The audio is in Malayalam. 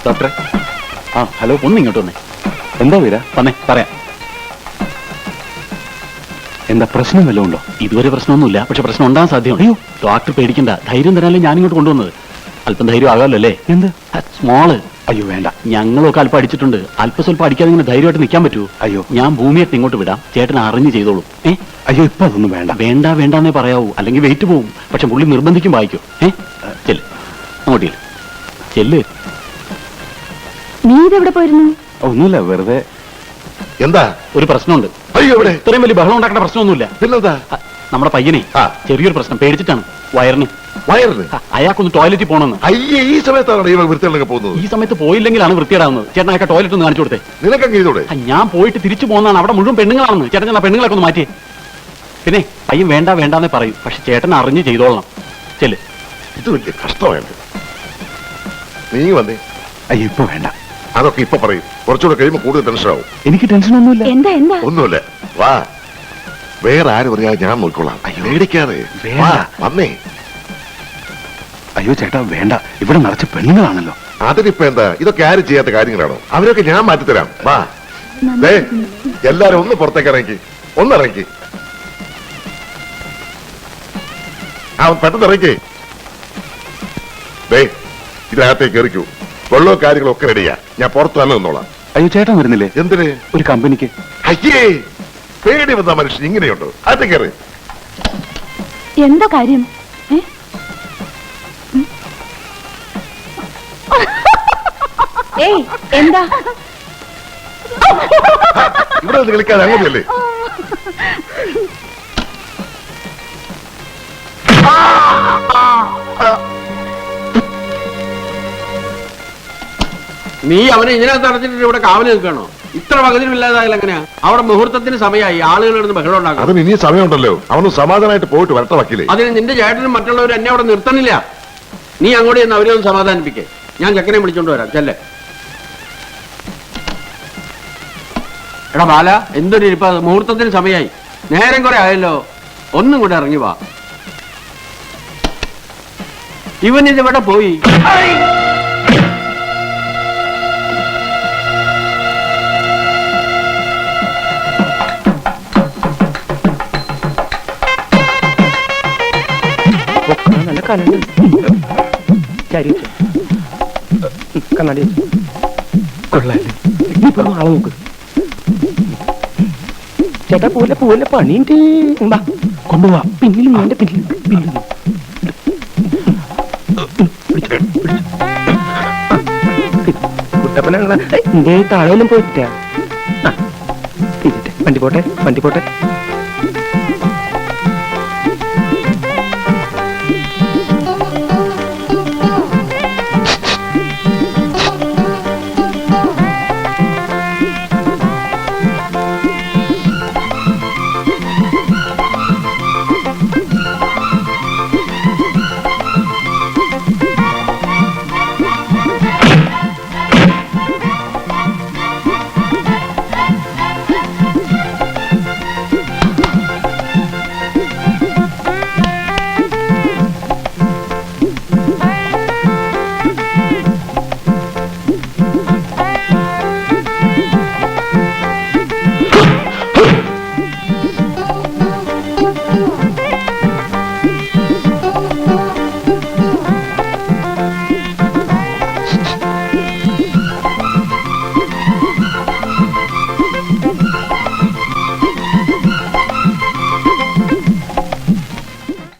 ഡോക്ടറെ. ഹലോ. ഒന്ന് ഇങ്ങോട്ട് വന്നേ. എന്താ വീര? വന്നേ പറയാം. എന്താ പ്രശ്നം വല്ലതും ഉണ്ടോ? ഇതുവരെ പ്രശ്നമൊന്നുമില്ല, പക്ഷെ പ്രശ്നം ഉണ്ടാകാൻ സാധ്യമാണ്. അയ്യോ ഡോക്ടർ പേടിക്കണ്ട, ധൈര്യം തരാനല്ലേ ഞാനിങ്ങോട്ട് കൊണ്ടുവന്നത്. അല്പം ധൈര്യം ആകാമല്ലോ അല്ലേ? എന്ത് സ്മോള്? അയ്യോ വേണ്ട. ഞങ്ങളൊക്കെ അല്പം അടിച്ചിട്ടുണ്ട്, അല്പം സ്വല്പം അടിക്കാതെ ഇങ്ങനെ ധൈര്യമായിട്ട് നിൽക്കാൻ പറ്റൂ? അയ്യോ ഞാൻ ഭൂമിയായിട്ട് ഇങ്ങോട്ട് വിടാം, ചേട്ടൻ അറിഞ്ഞ് ചെയ്തോളൂ. അയ്യോ ഇപ്പൊ അതൊന്നും വേണ്ട. വേണ്ട വേണ്ടാന്നേ പറയാവൂ, അല്ലെങ്കിൽ വെയിറ്റ് പോവും. പക്ഷെ പുള്ളി നിർബന്ധിക്കും വായിക്കും. ചെല്ല് അങ്ങോട്ട് ചെല്ല്. നീ ഇതെവിടെ പോയിരുന്നു? ഒന്നുമില്ല, വെറുതെ. എന്താ? ഒരു പ്രശ്നമുണ്ട്. അയ്യോ ഇവിടെ ഇത്രയും വലിയ ബഹളം ഉണ്ടാക്കേണ്ട പ്രശ്നമൊന്നുമില്ല. പിന്നെന്താ? നമ്മുടെ പയ്യനെ ചെറിയൊരു പ്രശ്നം, പേടിച്ചിട്ടാണ്. വയറിന് അയാൾക്കൊന്ന് ടോയ്ലറ്റിൽ പോകണമെന്ന്. അയ്യേ, ഈ സമയത്താണ് ഇവ വൃത്തികളൊക്കെ പോകുന്നത്. ഈ സമയത്ത് പോയില്ലെങ്കിലാണ് വൃത്തിയിടാവുന്നത്. ചേട്ടൻ അയാൾക്ക് ടോയ്ലറ്റ് ഒന്ന് കാണിച്ചു കൊടുത്തേ. നിനക്കങ്ങ് ചെയ്തോടെ? ഞാൻ പോയിട്ട് തിരിച്ചു പോകുന്നതാണ്, അവിടെ മുഴുവൻ പെണ്ണുങ്ങളാണെന്ന്. ചേട്ടൻ ഞാൻ പെണ്ണുങ്ങളൊക്കെ ഒന്ന് മാറ്റിയേ. പിന്നെ പയ്യൻ വേണ്ട വേണ്ടാന്നേ പറയും, പക്ഷെ ചേട്ടൻ അറിഞ്ഞ് ചെയ്തോളണം. ചെല്ല്. ഇത് വലിയ കഷ്ടമായിട്ട്. നീ വന്നേ. അയ്യോ ഇപ്പൊ വേണ്ട. അതൊക്കെ ഇപ്പൊ പറയും, കുറച്ചുകൂടെ കഴിയുമ്പോൾ കൂടുതൽ ടെൻഷനാവും. എനിക്ക് ടെൻഷൻ ഒന്നുമില്ല. എന്താ എന്താ? ഒന്നുമില്ല, വാ. വേറെ ആര് പറയാ, ഞാൻ നോക്കിക്കോളാം. പേടിക്കാതെ വാ, വന്നേ. അയ്യോ ചേട്ടാ വേണ്ട, ഇവിടെ നിറച്ച് പെണ്ണുങ്ങളാണല്ലോ. അതിനിപ്പോ എന്താ? ഇതൊക്കെ ആരും ചെയ്യാത്ത കാര്യങ്ങളാണോ? അവരൊക്കെ ഞാൻ മാറ്റിത്തരാം. വാ. ദേ, എല്ലാരും ഒന്ന് പുറത്തേക്ക് ഇറങ്ങി, ഒന്നിറങ്ങി. പെട്ടെന്ന് ഇറങ്ങി. ദേ, ഇതിനകത്തേക്ക് എറിക്കൂ. വെള്ളവും കാര്യങ്ങളും ഒക്കെ റെഡിയാ. ഞാൻ പുറത്ത് തന്നെ നിന്നോളാം. അയ്യോ ചേട്ടൻ വരുന്നില്ലേ? എന്തിന്? ഒരു കമ്പനിക്ക്. അയ്യേ, പേടി വന്ന മനുഷ്യൻ ഇങ്ങനെയുണ്ടോ? അത് കയറി. എന്താ കാര്യം? ഏയ് എന്താ? ഇവിടെ ഒന്ന് കളിക്കാതെ അങ്ങനെയല്ലേ? നീ അവനെ ഇതിനകത്ത് അടച്ചിട്ട് ഇവിടെ കാവല് നിൽക്കണോ? ഇത്ര പകുതിയില്ലാതായാലും എങ്ങനെയാ? അവിടെ മുഹൂർത്തത്തിന് സമയമായി, ആളുകളിടുന്ന് ബഹളം ഉണ്ടാക്കും. അതിന് ഇനി സമയമുണ്ടല്ലോ. അവന് സമാധാനമായിട്ട് പോയിട്ട് വരട്ടെ വക്കീലേ. അതിന് നിന്റെ ചേട്ടനും മറ്റുള്ളവരും എന്നെ അവിടെ നിർത്തണില്ല. നീ അങ്ങോട്ട് ചെന്ന് അവരെ ഒന്ന് സമാധാനിപ്പിക്കേ. ഞാൻ ചെക്കനെ വിളിച്ചോണ്ട് വരാം. ചെല്ലേ. എടാ ബാല, എന്തൊരു ഇരിപ്പ, മുഹൂർത്തത്തിന് സമയമായി, നേരം കുറെ ആയല്ലോ. ഒന്നും കൂടെ ഇറങ്ങി വാ. ഇവൻ ഇതിവിടെ പോയി. നല്ല കണ്ണുണ്ട്. കണ്ണാടി കൊള്ളാല്ലേ? ഇപ്പൊ ആളെ നോക്ക്. ചേട്ടാ പോലെ പോലെ പണിയുണ്ട്. കൊണ്ടുപോവാ. പിന്നിൽ മോന്റെ പിന്നിൽ കുട്ടപ്പനാ. എന്തേ താഴെയൊന്നും പോയിട്ടാ? വണ്ടി പോട്ടെ, വണ്ടി പോട്ടെ.